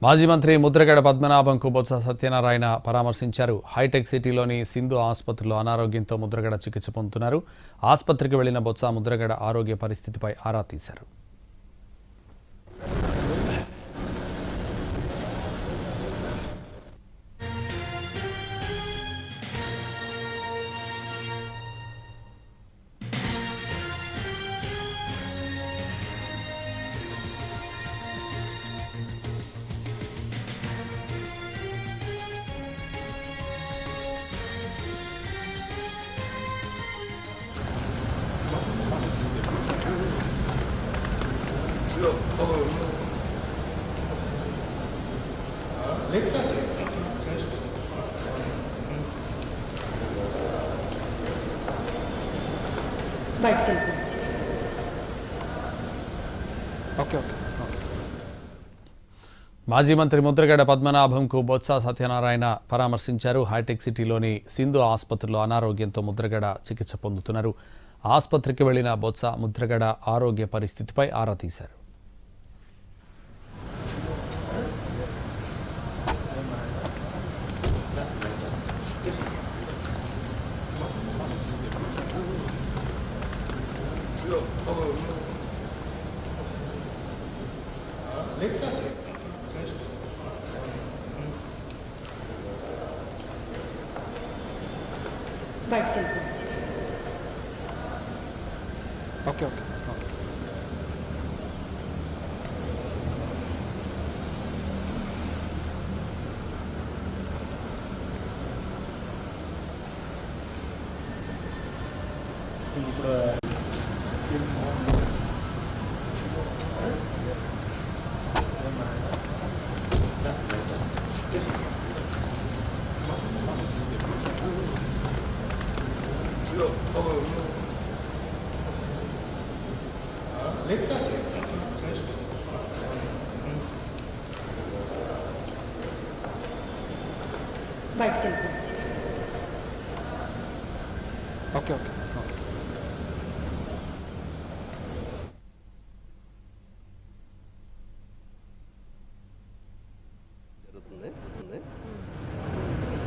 మాజీ మంత్రి ముద్రగడ పద్మనాభంకు బొత్స సత్యనారాయణ పరామర్శించారు. హైటెక్ సిటీలోని సింధు ఆసుపత్రిలో అనారోగ్యంతో ముద్రగడ చికిత్స పొందుతున్నారు. ఆసుపత్రికి వెళ్లిన బొత్స ముద్రగడ ఆరోగ్య పరిస్థితిపై ఆరా తీశారు. మాజీ మంత్రి ముద్రగడ పద్మనాభంకు బొత్స సత్యనారాయణ పరామర్శించారు. హైటెక్ సిటీలోని సింధు ఆసుపత్రిలో అనారోగ్యంతో ముద్రగడ చికిత్స పొందుతున్నారు. ఆసుపత్రికి వెళ్లిన బొత్స ముద్రగడ ఆరోగ్య పరిస్థితిపై ఆరా తీశారు.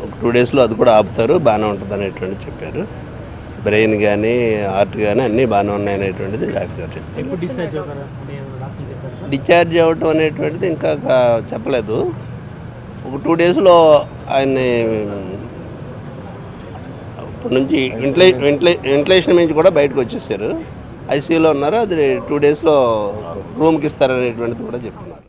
ఒక 2 డేస్లో అది కూడా ఆపుతారు, బాగానే ఉంటుంది అనేటువంటి చెప్పారు. బ్రెయిన్ కానీ హార్ట్ కానీ అన్నీ బాగానే ఉన్నాయి అనేటువంటిది డాక్టర్ గారు చెప్పారు. డిశ్చార్జ్ అవ్వటం అనేటువంటిది ఇంకా చెప్పలేదు. ఒక 2 డేస్లో ఆయన్ని ఇప్పటి నుంచి వెంటిలేషన్ నుంచి కూడా బయటకు వచ్చేసారు. ఐసీయూలో ఉన్నారు. అది 2 డేస్లో రూమ్కి ఇస్తారనేటువంటిది కూడా చెప్తున్నారు.